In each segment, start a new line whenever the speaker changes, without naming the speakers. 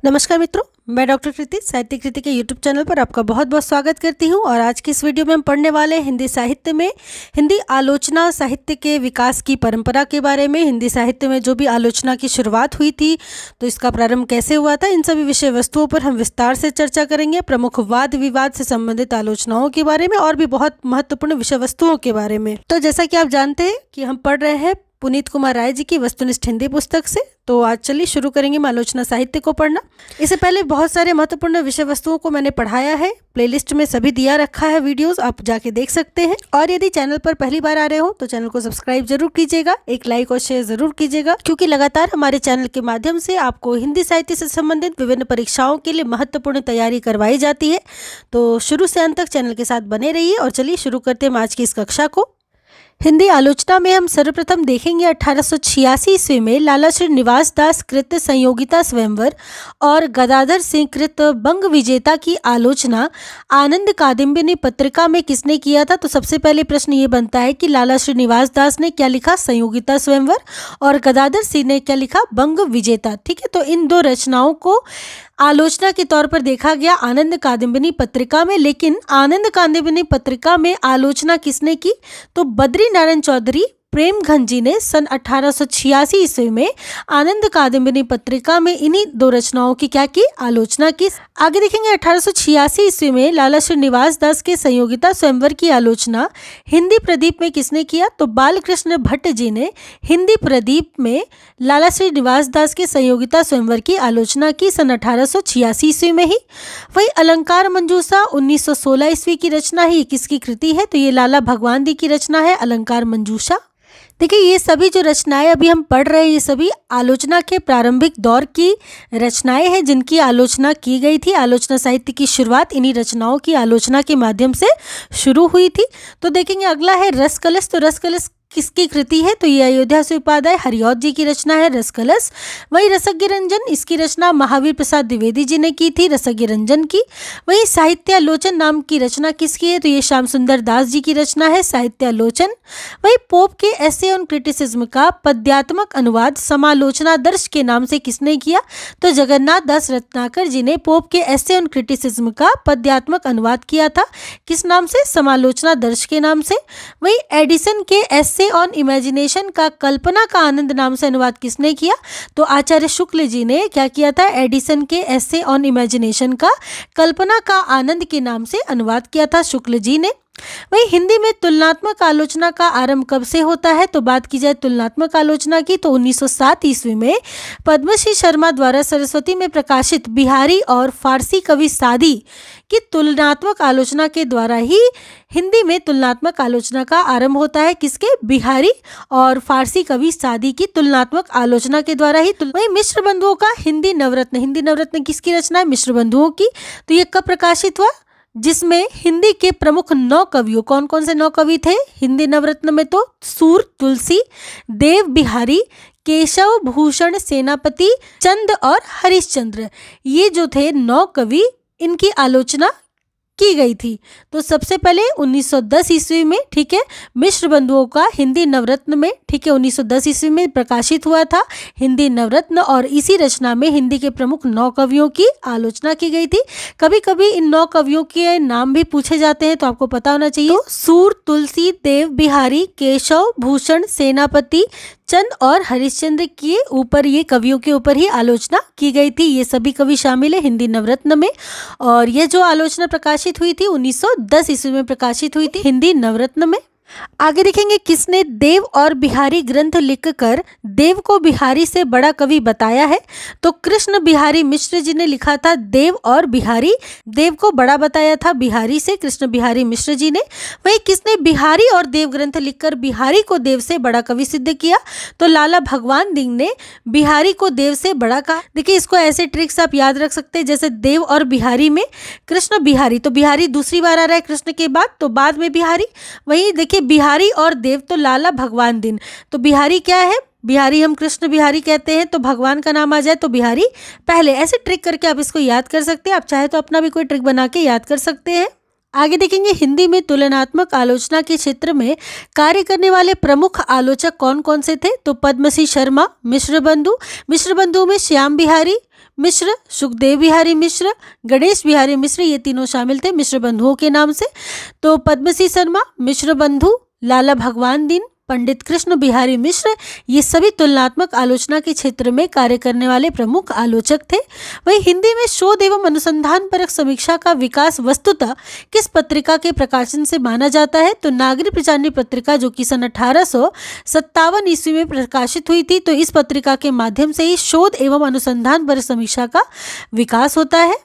नमस्कार मित्रों, मैं डॉक्टर कृति साहित्य कृति के यूट्यूब चैनल पर आपका बहुत बहुत स्वागत करती हूं। और आज की इस वीडियो में हम पढ़ने वाले हैं हिंदी साहित्य में हिंदी आलोचना साहित्य के विकास की परंपरा के बारे में। हिंदी साहित्य में जो भी आलोचना की शुरुआत हुई थी तो इसका प्रारंभ कैसे हुआ था, इन सभी विषय वस्तुओं पर हम विस्तार से चर्चा करेंगे। प्रमुख वाद विवाद से संबंधित आलोचनाओं के बारे में और भी बहुत महत्वपूर्ण विषय वस्तुओं के बारे में। तो जैसा कि आप जानते हैं कि हम पढ़ रहे हैं पुनीत कुमार राय जी की वस्तुनिष्ठ हिंदी पुस्तक से, तो आज चलिए शुरू करेंगे हम आलोचना साहित्य को पढ़ना। इससे पहले बहुत सारे महत्वपूर्ण विषय वस्तुओं को मैंने पढ़ाया है, प्लेलिस्ट में सभी दिया रखा है वीडियोस, आप जाके देख सकते हैं। और यदि चैनल पर पहली बार आ रहे हो तो चैनल को सब्सक्राइब जरूर कीजिएगा, एक लाइक और शेयर जरूर कीजिएगा, क्योंकि लगातार हमारे चैनल के माध्यम से आपको हिंदी साहित्य से संबंधित विभिन्न परीक्षाओं के लिए महत्वपूर्ण तैयारी करवाई जाती है। तो शुरू से अंत तक चैनल के साथ बने रहिए। और चलिए शुरू करते हैं आज की इस कक्षा को। हिंदी आलोचना में हम सर्वप्रथम देखेंगे 1886 ईस्वी में लाला श्रीनिवास दास कृत संयोगिता स्वयंवर और गदाधर सिंह कृत बंग विजेता की आलोचना आनंद कादम्बिनी पत्रिका में किसने किया था। तो सबसे पहले प्रश्न ये बनता है कि लाला श्रीनिवास दास ने क्या लिखा, संयोगिता स्वयंवर, और गदाधर सिंह ने क्या लिखा, बंग विजेता। ठीक है, तो इन दो रचनाओं को आलोचना के तौर पर देखा गया आनंद कादम्बिनी पत्रिका में। लेकिन आनंद कादम्बिनी पत्रिका में आलोचना किसने की, तो बद्री नारायण चौधरी प्रेमघन जी ने सन 1886 ईस्वी में आनंद कादम्बिनी पत्रिका में इन्हीं दो रचनाओं की क्या की, आलोचना की। आगे देखेंगे 1886 ईस्वी में लाला श्रीनिवास दास के संयोगिता स्वयंवर की आलोचना हिंदी प्रदीप में किसने किया, तो बालकृष्ण भट्ट जी ने हिंदी प्रदीप में लाला श्रीनिवास दास के संयोगिता स्वयंवर की आलोचना की सन 1886 ईस्वी में ही। वही अलंकार मंजूषा 1916 ईस्वी की रचना है। ये किसकी कृति है, तो ये लाला भगवान दी की रचना है, अलंकार मंजूषा। देखिए, ये सभी जो रचनाएं अभी हम पढ़ रहे हैं ये सभी आलोचना के प्रारंभिक दौर की रचनाएं हैं जिनकी आलोचना की गई थी। आलोचना साहित्य की शुरुआत इन्हीं रचनाओं की आलोचना के माध्यम से शुरू हुई थी। तो देखेंगे अगला है रसकलश। तो रसकलश किसकी कृति है, तो ये अयोध्या से उपाध्याय हरिऔध जी की रचना है, रसकलश। वही रसज्ञ रंजन, इसकी रचना महावीर प्रसाद द्विवेदी जी ने की थी, रसज्ञ रंजन की। वही साहित्यालोचन नाम की रचना किसकी है, तो ये श्याम सुंदर दास जी की रचना है, साहित्यालोचन। वही पोप के एसे ऑन क्रिटिसिज्म का पद्यात्मक अनुवाद समालोचनादर्श के नाम से किसने किया, तो जगन्नाथ दास रत्नाकर जी ने पोप के एसे ऑन क्रिटिसिज्म का पद्यात्मक अनुवाद किया था, किस नाम से, समालोचनादर्श के नाम से। वही एडिसन के एसे ऑन इमेजिनेशन का कल्पना का आनंद नाम से अनुवाद किसने किया, तो आचार्य शुक्ल जी ने क्या किया था, एडिसन के एसे ऑन इमेजिनेशन का कल्पना का आनंद के नाम से अनुवाद किया था, शुक्ल जी ने। वही हिंदी में तुलनात्मक आलोचना का आरंभ कब से होता है, तो बात की जाए तुलनात्मक आलोचना की तो 1907 ईस्वी में पद्मश्री शर्मा द्वारा सरस्वती में प्रकाशित बिहारी और फारसी कवि सादी की तुलनात्मक आलोचना के द्वारा ही हिंदी में तुलनात्मक आलोचना का आरंभ होता है। किसके, बिहारी और फारसी कवि सादी की तुलनात्मक आलोचना के द्वारा ही। वही मिश्र बंधुओं का हिंदी नवरत्न, हिंदी नवरत्न किसकी रचना है, मिश्र बंधुओं की। तो ये कब प्रकाशित हुआ, जिसमें हिंदी के प्रमुख 9 कवियों, कौन कौन से 9 कवि थे हिंदी नवरत्न में, तो सूर तुलसी, देव बिहारी, केशव भूषण सेनापति, चंद और हरिश्चंद्र, ये जो थे 9 कवि, इनकी आलोचना की गई थी। तो सबसे पहले 1910 ईस्वी में, ठीक है, मिश्र बंधुओं का हिंदी नवरत्न में, ठीक है, 1910 ईस्वी में प्रकाशित हुआ था हिंदी नवरत्न। और इसी रचना में हिंदी के प्रमुख 9 कवियों की आलोचना की गई थी। कभी कभी इन 9 कवियों के नाम भी पूछे जाते हैं, तो आपको पता होना चाहिए। तो सूर तुलसी, देव बिहारी, केशव भूषण सेनापति, चंद और हरिश्चंद्र के ऊपर, ये कवियों के ऊपर ही आलोचना की गई थी। ये सभी कवि शामिल है हिंदी नवरत्न में। और ये जो आलोचना प्रकाशित हुई थी 1910 ईस्वी में प्रकाशित हुई थी हिंदी नवरत्न में। आगे देखेंगे किसने देव और बिहारी ग्रंथ लिखकर देव को बिहारी से बड़ा कवि बताया है, तो कृष्ण बिहारी मिश्र जी ने लिखा था देव और बिहारी, देव को बड़ा बताया था बिहारी से, कृष्ण बिहारी मिश्र जी ने। वही किसने बिहारी और देव ग्रंथ लिखकर बिहारी को देव से बड़ा कवि सिद्ध किया, तो लाला भगवान दी ने बिहारी को देव से बड़ा कहा। देखिए, इसको ऐसे ट्रिक्स आप याद रख सकते हैं, जैसे देव और बिहारी में कृष्ण बिहारी, तो बिहारी दूसरी बार आ रहा है कृष्ण के बाद, तो बाद में बिहारी। वही देखिए बिहारी और देव, तो लाला भगवान दिन, तो बिहारी क्या है, बिहारी हम कृष्ण बिहारी कहते हैं, तो भगवान का नाम आ जाए तो बिहारी पहले। ऐसे ट्रिक करके आप इसको याद कर सकते हैं। आप चाहे तो अपना भी कोई ट्रिक बना के याद कर सकते हैं। आगे देखेंगे हिंदी में तुलनात्मक आलोचना के क्षेत्र में कार्य करने वाले प्रमुख आलोचक कौन कौन से थे। तो पद्मश्री शर्मा, मिश्र बंधु में श्याम बिहारी मिश्र, सुखदेव बिहारी मिश्र, गणेश बिहारी मिश्र, ये तीनों शामिल थे मिश्र बंधुओं के नाम से। तो पद्मश्री शर्मा, मिश्र बंधु, लाला भगवान दीन, पंडित कृष्ण बिहारी मिश्र, ये सभी तुलनात्मक आलोचना के क्षेत्र में कार्य करने वाले प्रमुख आलोचक थे। वहीं हिंदी में शोध एवं अनुसंधान परक समीक्षा का विकास वस्तुतः किस पत्रिका के प्रकाशन से माना जाता है। तो नागरिक पंचानवे पत्रिका, जो कि सन 1857 ईस्वी में प्रकाशित हुई थी। तो इस पत्रिका के माध्यम से ही शोध एवं अनुसंधान परक समीक्षा का विकास होता है।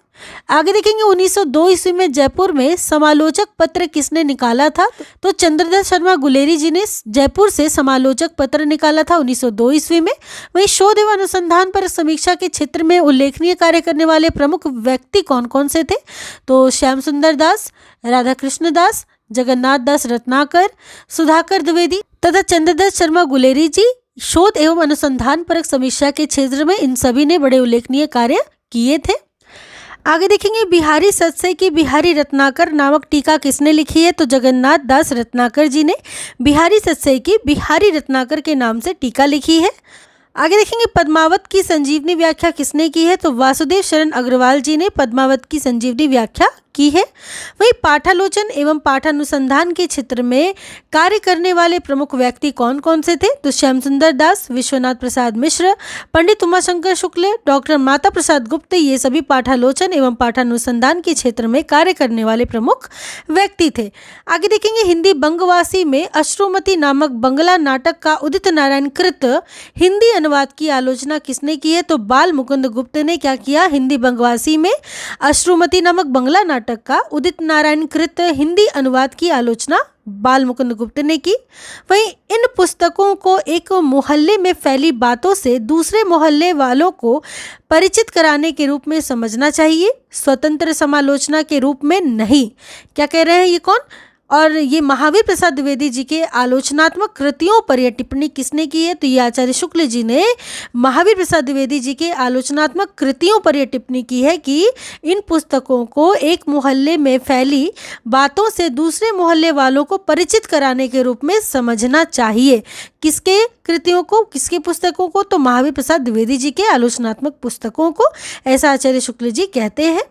आगे देखेंगे 1902 ईस्वी में जयपुर में समालोचक पत्र किसने निकाला था। तो चंद्रदत्त शर्मा गुलेरी जी ने जयपुर से समालोचक पत्र निकाला था 1902 ईस्वी में। वहीं शोध एवं अनुसंधान पर समीक्षा के क्षेत्र में उल्लेखनीय कार्य करने वाले प्रमुख व्यक्ति कौन कौन से थे। तो श्याम सुंदर दास, राधा कृष्ण दास, जगन्नाथ दास रत्नाकर, सुधाकर द्विवेदी तथा चंद्रदत्त शर्मा गुलेरी जी शोध एवं अनुसंधान परक समीक्षा के क्षेत्र में इन सभी ने बड़े उल्लेखनीय कार्य किए थे। आगे देखेंगे बिहारी सत्सई की बिहारी रत्नाकर नामक टीका किसने लिखी है। तो जगन्नाथ दास रत्नाकर जी ने बिहारी सत्सई की बिहारी रत्नाकर के नाम से टीका लिखी है। आगे देखेंगे पद्मावत की संजीवनी व्याख्या किसने की है। तो वासुदेव शरण अग्रवाल जी ने पद्मावत की संजीवनी व्याख्या की है। वहीं पाठालोचन एवं पाठानुसंधान के क्षेत्र में कार्य करने वाले प्रमुख व्यक्ति कौन कौन से थे। तो श्याम सुंदर दास, विश्वनाथ प्रसाद मिश्र, पंडित उमाशंकर शुक्ल, डॉक्टर माता प्रसाद गुप्त, ये सभी पाठालोचन एवं पाठानुसंधान के क्षेत्र में कार्य करने वाले प्रमुख व्यक्ति थे। आगे देखेंगे हिंदी बंगवासी में अश्रुमती नामक बंगला नाटक का उदित नारायण कृत हिंदी अनुवाद की आलोचना किसने की है। तो बाल मुकुंद गुप्त ने क्या किया, हिंदी बंगवासी में अश्रुमती नामक बंगला नाटक का उदित नारायण कृत हिंदी अनुवाद की आलोचना बाल मुकुंद गुप्त ने की। वहीं इन पुस्तकों को एक मोहल्ले में फैली बातों से दूसरे मोहल्ले वालों को परिचित कराने के रूप में समझना चाहिए, स्वतंत्र समालोचना के रूप में नहीं। क्या कह रहे हैं ये कौन, और ये महावीर प्रसाद द्विवेदी जी के आलोचनात्मक कृतियों पर यह टिप्पणी किसने की है। तो ये आचार्य शुक्ल जी ने महावीर प्रसाद द्विवेदी जी के आलोचनात्मक कृतियों पर यह टिप्पणी की है कि इन पुस्तकों को एक मोहल्ले में फैली बातों से दूसरे मोहल्ले वालों को परिचित कराने के रूप में समझना चाहिए। किसके कृतियों को, किसकी पुस्तकों को, तो महावीर प्रसाद द्विवेदी जी के आलोचनात्मक पुस्तकों को, ऐसा आचार्य शुक्ल जी कहते हैं।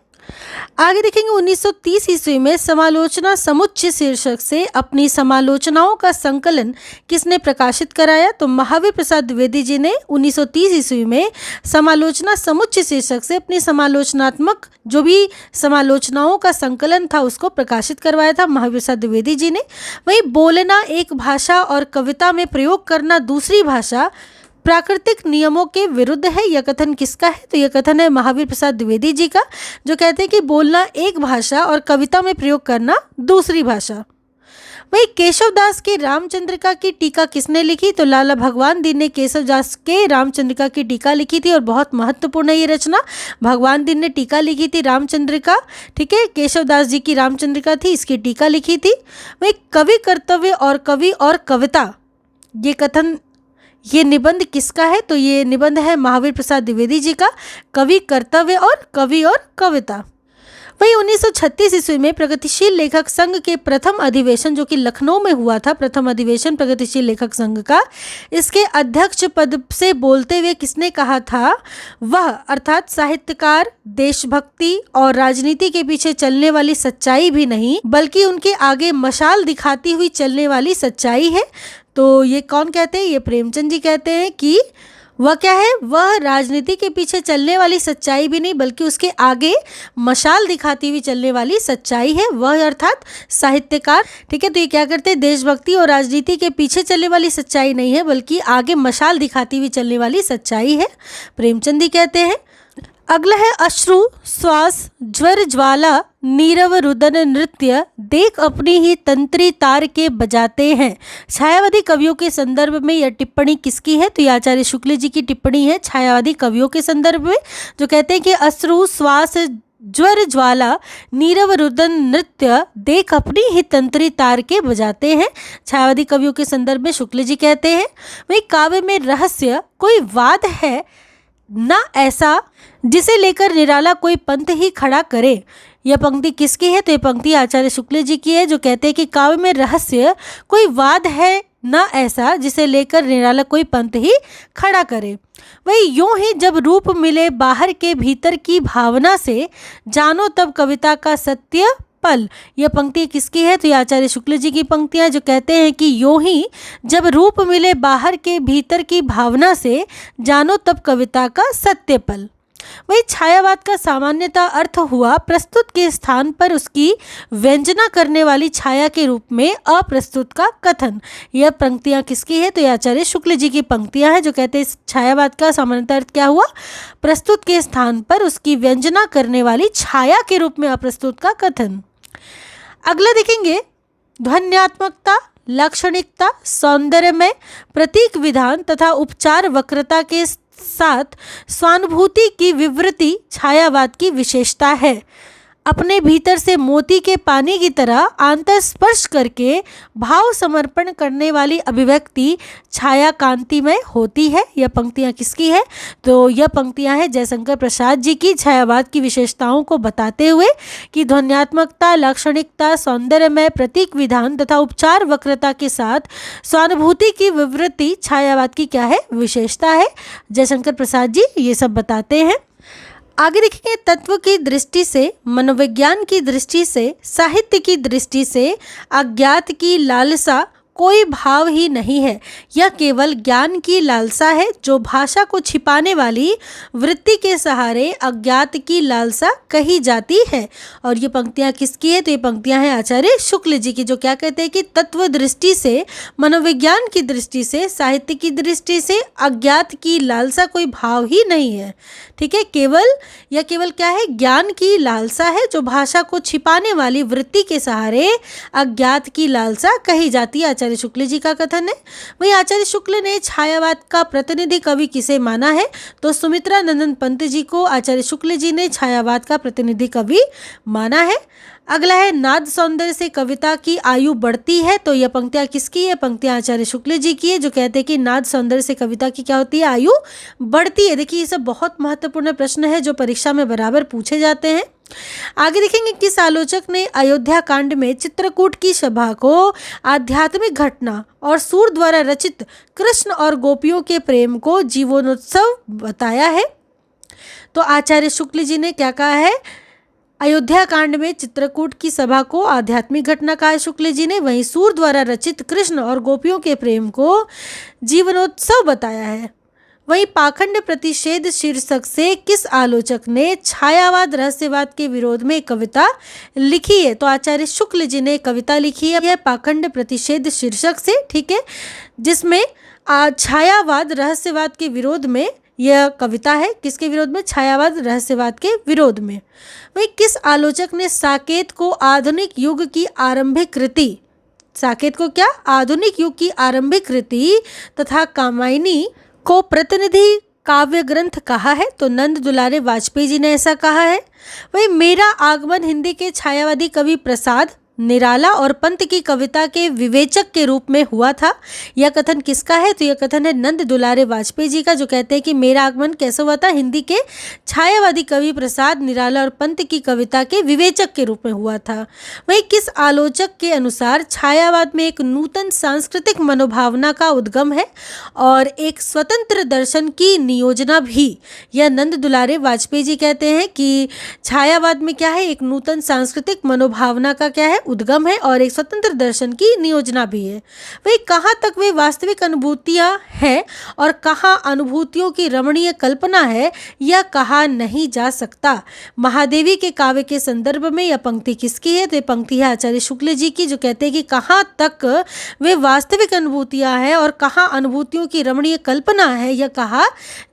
आगे देखेंगे 1930 ईस्वी में समालोचना समुच्चय शीर्षक से अपनी समालोचनाओं का संकलन किसने प्रकाशित कराया। तो महावीर प्रसाद द्विवेदी जी ने 1930 ईस्वी में समालोचना समुच्चय शीर्षक से अपनी समालोचनात्मक जो भी समालोचनाओं का संकलन था उसको प्रकाशित करवाया था महावीर प्रसाद द्विवेदी जी ने। वहीं बोलना एक भाषा और कविता में प्रयोग करना दूसरी भाषा प्राकृतिक नियमों के विरुद्ध है, यह कथन किसका है। तो यह कथन है महावीर प्रसाद द्विवेदी जी का, जो कहते हैं कि बोलना एक भाषा और कविता में प्रयोग करना दूसरी भाषा। वहीं केशवदास की रामचंद्रिका की टीका किसने लिखी। तो लाला भगवान दीन ने केशवदास के रामचंद्रिका की टीका लिखी थी और बहुत महत्वपूर्ण है ये रचना। भगवान दीन ने टीका लिखी थी रामचंद्रिका, ठीक है, केशवदास जी की रामचंद्रिका थी, इसकी टीका लिखी थी। वहीं कवि कर्तव्य और कवि और कविता, ये कथन, ये निबंध किसका है। तो ये निबंध है महावीर प्रसाद द्विवेदी जी का, कवि कर्तव्य और कवि और कविता। वहीं 1936 ईस्वी में प्रगतिशील लेखक संघ के प्रथम अधिवेशन जो कि लखनऊ में हुआ था, प्रथम अधिवेशन प्रगतिशील लेखक संघ का, इसके अध्यक्ष पद से बोलते हुए किसने कहा था, वह अर्थात साहित्यकार देशभक्ति और राजनीति के पीछे चलने वाली सच्चाई भी नहीं बल्कि उनके आगे मशाल दिखाती हुई चलने वाली सच्चाई है। तो ये कौन कहते हैं, ये प्रेमचंद जी कहते हैं कि वह क्या है, वह राजनीति के पीछे चलने वाली सच्चाई भी नहीं बल्कि उसके आगे मशाल दिखाती हुई चलने वाली सच्चाई है, वह अर्थात साहित्यकार, ठीक है। तो ये क्या करते हैं, देशभक्ति और राजनीति के पीछे चलने वाली सच्चाई नहीं है बल्कि आगे मशाल दिखाती हुई चलने वाली सच्चाई है, प्रेमचंद जी कहते हैं। अगला है अश्रु श्वास ज्वर ज्वाला नीरव रुदन नृत्य देख अपनी ही तंत्री तार के बजाते हैं। छायावादी कवियों के संदर्भ में यह टिप्पणी किसकी है। तो ये आचार्य शुक्ल जी की टिप्पणी है छायावादी कवियों के संदर्भ में, जो कहते हैं कि अश्रु श्वास ज्वर ज्वाला नीरव रुदन नृत्य देख अपनी ही तंत्री तार के बजाते हैं। छायावादी कवियों के संदर्भ में शुक्ल जी कहते हैं। वही काव्य में रहस्य कोई वाद है न ऐसा जिसे लेकर निराला कोई पंथ ही खड़ा करे। यह पंक्ति किसकी है? तो ये पंक्ति आचार्य शुक्ल जी की है, जो कहते हैं कि काव्य में रहस्य कोई वाद है न ऐसा जिसे लेकर निराला कोई पंथ ही खड़ा करे। वही यूं ही जब रूप मिले बाहर के भीतर की भावना से, जानो तब कविता का सत्य पल। यह पंक्ति किसकी है? तो ये आचार्य शुक्ल जी की पंक्तियां, जो कहते हैं कि यूं ही जब रूप मिले बाहर के भीतर की भावना से, जानो तब कविता का सत्य पल। वही छायावाद का सामान्यतः अर्थ हुआ प्रस्तुत के स्थान पर उसकी व्यंजना करने वाली छाया के रूप में अप्रस्तुत का कथन। यह पंक्तियां किसकी है? तो यह आचार्य शुक्ल जी की पंक्तियां हैं, जो कहते हैं छायावाद का सामान्यतः अर्थ क्या हुआ? प्रस्तुत के स्थान पर उसकी व्यंजना करने वाली छाया के रूप में अप्रस्तुत का कथन। अगला देखेंगे, ध्वन्यात्मकता, लाक्षणिकता, सौंदर्यमय, प्रतीक विधान तथा उपचार वक्रता के साथ स्वानुभूति की विवृत्ति छायावाद की विशेषता है। अपने भीतर से मोती के पानी की तरह आंतर स्पर्श करके भाव समर्पण करने वाली अभिव्यक्ति छाया कांतिमय होती है। यह पंक्तियाँ किसकी है? तो यह पंक्तियाँ हैं जयशंकर प्रसाद जी की, छायावाद की विशेषताओं को बताते हुए कि ध्वन्यात्मकता, लाक्षणिकता, सौंदर्यमय, प्रतीक विधान तथा उपचार वक्रता के साथ स्वानुभूति की विवृत्ति छायावाद की क्या है? विशेषता है। जयशंकर प्रसाद जी ये सब बताते हैं। आगे देखेंगे, तत्व की दृष्टि से, मनोविज्ञान की दृष्टि से, साहित्य की दृष्टि से अज्ञात की लालसा कोई भाव ही नहीं है। यह केवल ज्ञान की लालसा है, जो भाषा को छिपाने वाली वृत्ति के सहारे अज्ञात की लालसा कही जाती है। और ये पंक्तियाँ किसकी है? तो ये पंक्तियाँ हैं आचार्य शुक्ल जी की, जो क्या कहते हैं कि तत्व दृष्टि से, मनोविज्ञान की दृष्टि से, साहित्य की दृष्टि से अज्ञात की लालसा कोई भाव ही नहीं है। ठीक है, केवल क्या है? ज्ञान की लालसा है, जो भाषा को छिपाने वाली वृत्ति के सहारे अज्ञात की लालसा कही जाती है। आचार्य शुक्ल जी का कथन है। वही आचार्य शुक्ल ने छायावाद का प्रतिनिधि कवि किसे माना है? तो सुमित्रा नंदन पंत जी को आचार्य शुक्ल जी ने छायावाद का प्रतिनिधि कवि माना है। अगला है, नाद सौंदर्य से कविता की आयु बढ़ती है। तो यह पंक्तियाँ किसकी है? पंक्तियाँ आचार्य शुक्ल जी की है, जो कहते हैं कि नाद सौंदर्य से कविता की क्या होती है? आयु बढ़ती है। देखिए, ये सब बहुत महत्वपूर्ण प्रश्न है जो परीक्षा में बराबर पूछे जाते हैं। आगे देखेंगे, किस आलोचक ने अयोध्या कांड में चित्रकूट की सभा को आध्यात्मिक घटना और सूर द्वारा रचित कृष्ण और गोपियों के प्रेम को जीवनोत्सव बताया है? तो आचार्य शुक्ल जी ने क्या कहा है? अयोध्या कांड में चित्रकूट की सभा को आध्यात्मिक घटना कहा है शुक्ल जी ने। वहीं सूर द्वारा रचित कृष्ण और गोपियों के प्रेम को जीवनोत्सव बताया है। वहीं पाखंड प्रतिषेध शीर्षक से किस आलोचक ने छायावाद रहस्यवाद के विरोध में कविता लिखी है? तो आचार्य शुक्ल जी ने कविता लिखी है, यह पाखंड प्रतिषेध शीर्षक से। ठीक है, जिसमें छायावाद रहस्यवाद के विरोध में यह कविता है। किसके विरोध में? छायावाद रहस्यवाद के विरोध में। वही किस आलोचक ने साकेत को आधुनिक युग की आरंभिक कृति, साकेत को क्या? आधुनिक युग की आरंभिक कृति तथा कामायनी को प्रतिनिधि काव्य ग्रंथ कहा है? तो नंद दुलारे वाजपेयी जी ने ऐसा कहा है। वही मेरा आगमन हिंदी के छायावादी कवि प्रसाद, निराला और पंत की कविता के विवेचक के रूप में हुआ था। यह कथन किसका है? तो यह कथन है नंद दुलारे वाजपेयी जी का, जो कहते हैं कि मेरा आगमन कैसे हुआ था? हिंदी के छायावादी कवि प्रसाद, निराला और पंत की कविता के विवेचक के रूप में हुआ था। वहीं किस आलोचक के अनुसार छायावाद में एक नूतन सांस्कृतिक मनोभावना का उद्गम है और एक स्वतंत्र दर्शन की नियोजना भी? यह नंद दुलारे वाजपेयी जी कहते हैं कि छायावाद में क्या है? एक नूतन सांस्कृतिक मनोभावना का क्या है? उद्गम है और एक स्वतंत्र दर्शन की नियोजना भी है। वही कहाँ तक वे वास्तविक अनुभूतियां हैं और कहाँ अनुभूतियों की रमणीय कल्पना है, यह कहा नहीं जा सकता। महादेवी के काव्य के संदर्भ में यह पंक्ति किसकी है? तो ये पंक्ति है आचार्य शुक्ल जी की, जो कहते हैं कि कहाँ तक वे वास्तविक अनुभूतियां हैं और कहाँ अनुभूतियों की रमणीय कल्पना है, यह कहा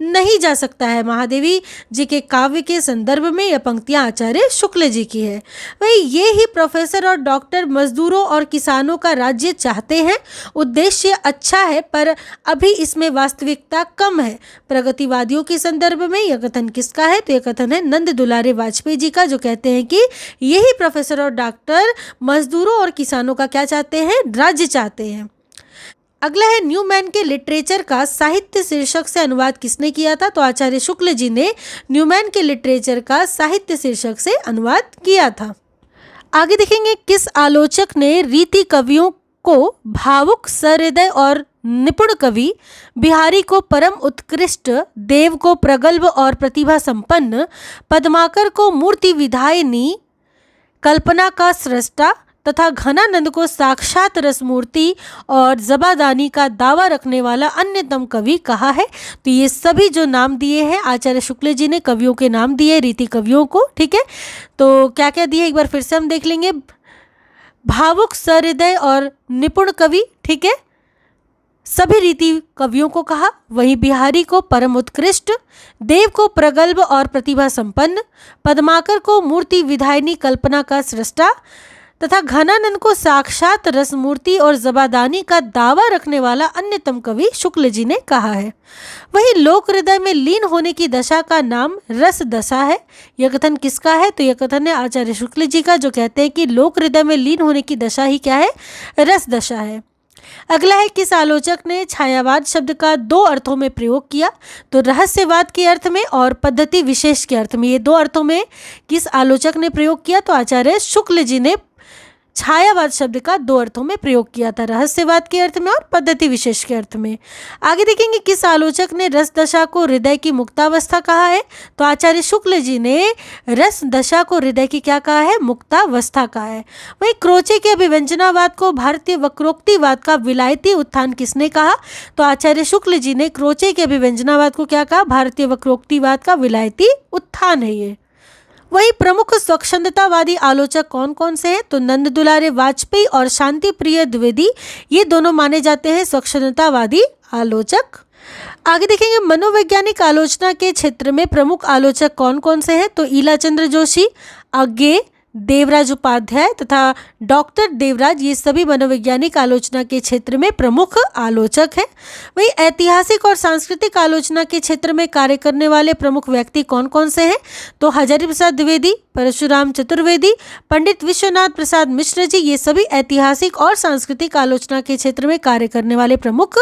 नहीं जा सकता है। महादेवी जी के काव्य के संदर्भ में यह पंक्तियां आचार्य शुक्ल जी की है। वही ये ही प्रोफेसर और डॉक्टर मजदूरों और किसानों का राज्य चाहते हैं। उद्देश्य अच्छा है पर अभी इसमें वास्तविकता कम है। प्रगतिवादियों के संदर्भ में यह कथन किसका है? तो यह कथन है नंद दुलारे वाजपेयी जी का, जो कहते हैं कि यही प्रोफेसर और डॉक्टर मजदूरों और किसानों का क्या चाहते हैं? राज्य चाहते हैं। अगला है न्यूमैन के लिटरेचर का साहित्य शीर्षक से अनुवाद किसने किया था? तो आचार्य शुक्ल जी ने न्यूमैन के लिटरेचर का साहित्य शीर्षक से अनुवाद किया था। आगे देखेंगे किस आलोचक ने रीति कवियों को भावुक, सहृदय और निपुण कवि, बिहारी को परम उत्कृष्ट, देव को प्रगल्भ और प्रतिभा संपन्न, पद्माकर को मूर्ति विधायिनी, कल्पना का सृष्टा तथा घनानंद को साक्षात रसमूर्ति और जबादानी का दावा रखने वाला अन्यतम कवि कहा है? तो ये सभी जो नाम दिए हैं आचार्य शुक्ल जी ने कवियों के नाम दिए रीति कवियों को। ठीक है, तो क्या क्या दिए एक बार फिर से हम देख लेंगे। भावुक, सहृदय और निपुण कवि, ठीक है, सभी रीति कवियों को कहा। वहीं बिहारी को परम उत्कृष्ट, देव को प्रगल्भ और प्रतिभा संपन्न, पद्माकर को मूर्ति विधायिनी, कल्पना का सृष्टा तथा घनानंद को साक्षात रसमूर्ति और जबादानी का दावा रखने वाला अन्यतम कवि शुक्ल जी ने कहा है। वहीं लोक हृदय में लीन होने की दशा का नाम रस दशा है। यह कथन किसका है? तो यह कथन है आचार्य शुक्ल जी का, जो कहते हैं कि लोक हृदय में लीन होने की दशा ही क्या है? रस दशा है। अगला है किस आलोचक ने छायावाद शब्द का दो अर्थों में प्रयोग किया? तो रहस्यवाद के अर्थ में और पद्धति विशेष के अर्थ में, ये दो अर्थों में किस आलोचक ने प्रयोग किया? तो आचार्य शुक्ल जी ने छायावाद शब्द का दो अर्थों में प्रयोग किया था, रहस्यवाद के अर्थ में और पद्धति विशेष के अर्थ में। आगे देखेंगे किस आलोचक ने रस दशा को हृदय की मुक्तावस्था कहा है? तो आचार्य शुक्ल जी ने रस दशा को हृदय की क्या कहा है? मुक्तावस्था कहा है। वहीं क्रोचे के अभिव्यंजनावाद को भारतीय वक्रोक्तिवाद का विलायती उत्थान किसने कहा? तो आचार्य शुक्ल जी ने क्रोचे के अभिव्यंजनावाद को क्या कहा? भारतीय वक्रोक्तिवाद का विलायती उत्थान है ये। वही प्रमुख स्वच्छंदतावादी आलोचक कौन कौन से हैं? तो नंद दुलारे वाजपेयी और शांति प्रिय द्विवेदी, ये दोनों माने जाते हैं स्वच्छंदतावादी आलोचक। आगे देखेंगे मनोवैज्ञानिक आलोचना के क्षेत्र में प्रमुख आलोचक कौन कौन से हैं? तो ईलाचंद्र जोशी, अज्ञे, देवराज उपाध्याय तथा डॉक्टर देवराज, ये सभी मनोवैज्ञानिक आलोचना के क्षेत्र में प्रमुख आलोचक हैं। वही ऐतिहासिक और सांस्कृतिक आलोचना के क्षेत्र में कार्य करने वाले प्रमुख व्यक्ति कौन कौन से हैं? तो हजारी प्रसाद द्विवेदी, परशुराम चतुर्वेदी, पंडित विश्वनाथ प्रसाद मिश्र जी, ये सभी ऐतिहासिक और सांस्कृतिक आलोचना के क्षेत्र में कार्य करने वाले प्रमुख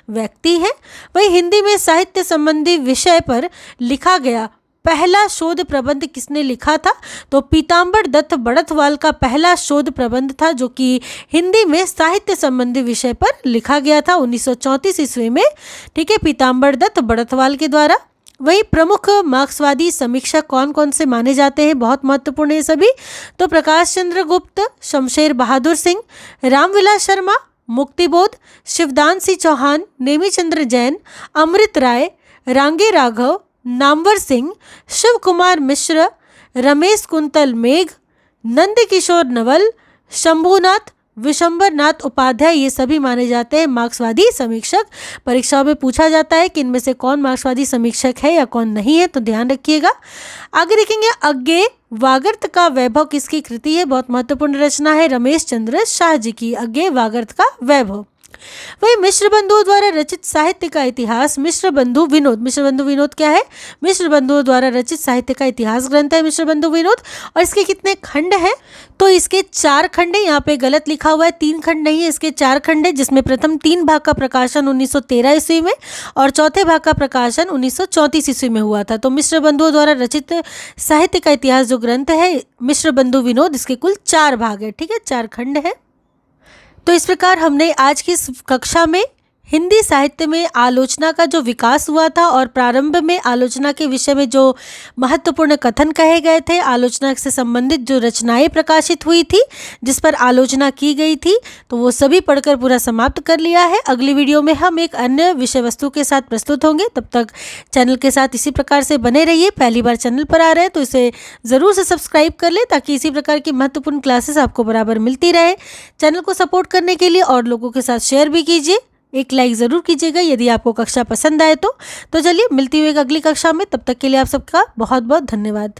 व्यक्ति हैं। वही हिंदी में साहित्य संबंधी विषय पर लिखा गया पहला शोध प्रबंध किसने लिखा था? तो पीताम्बर दत्त बड़थवाल का पहला शोध प्रबंध था, जो कि हिंदी में साहित्य संबंधी विषय पर लिखा गया था 1934 ईस्वी में। ठीक है, पीताम्बर दत्त बड़थवाल के द्वारा। वही प्रमुख मार्क्सवादी समीक्षक कौन कौन से माने जाते हैं? बहुत महत्वपूर्ण है सभी। तो प्रकाश चंद्र गुप्त, शमशेर बहादुर सिंह, रामविलास शर्मा, मुक्तिबोध, शिवदान सिंह चौहान, नेमीचंद्र जैन, अमृत राय, रांगे राघव, नामवर सिंह, शिव कुमार मिश्र, रमेश कुंतल मेघ, नंद किशोर नवल, शंभुनाथ, विशंबर नाथ उपाध्याय, ये सभी माने जाते हैं मार्क्सवादी समीक्षक। परीक्षाओं में पूछा जाता है कि इनमें से कौन मार्क्सवादी समीक्षक है या कौन नहीं है, तो ध्यान रखिएगा। आगे देखेंगे अज्ञे वागर्त का वैभव किसकी कृति है? बहुत महत्वपूर्ण रचना है रमेश चंद्र शाह जी की, अज्ञे वागर्त का वैभव। वही मिश्र बंधुओं द्वारा रचित साहित्य का इतिहास, मिश्र बंधु विनोद। मिश्र बंधु विनोद क्या है? मिश्र बंधुओं द्वारा रचित साहित्य का इतिहास ग्रंथ है मिश्र बंधु विनोद। और इसके कितने खंड हैं? तो इसके 4 खंड है। यहाँ पे गलत लिखा हुआ है, 3 खंड नहीं है, इसके 4 खंड है, जिसमें प्रथम 3 भाग का प्रकाशन 1913 ईस्वी में और चौथे भाग का प्रकाशन 1934 ईस्वी में हुआ था। तो मिश्र बंधुओं द्वारा रचित साहित्य का इतिहास जो ग्रंथ है मिश्र बंधु विनोद, इसके कुल 4 भाग है। ठीक है, 4 खंड है। तो इस प्रकार हमने आज की इस कक्षा में हिंदी साहित्य में आलोचना का जो विकास हुआ था और प्रारंभ में आलोचना के विषय में जो महत्वपूर्ण कथन कहे गए थे, आलोचना से संबंधित जो रचनाएं प्रकाशित हुई थी जिस पर आलोचना की गई थी, तो वो सभी पढ़कर पूरा समाप्त कर लिया है। अगली वीडियो में हम एक अन्य विषय वस्तु के साथ प्रस्तुत होंगे। तब तक चैनल के साथ इसी प्रकार से बने रहिए। पहली बार चैनल पर आ रहे हैं तो इसे ज़रूर से सब्सक्राइब कर ले, ताकि इसी प्रकार की महत्वपूर्ण क्लासेस आपको बराबर मिलती रहे। चैनल को सपोर्ट करने के लिए और लोगों के साथ शेयर भी कीजिए। एक लाइक ज़रूर कीजिएगा यदि आपको कक्षा पसंद आए तो चलिए मिलती हुई एक अगली कक्षा में। तब तक के लिए आप सबका बहुत बहुत धन्यवाद।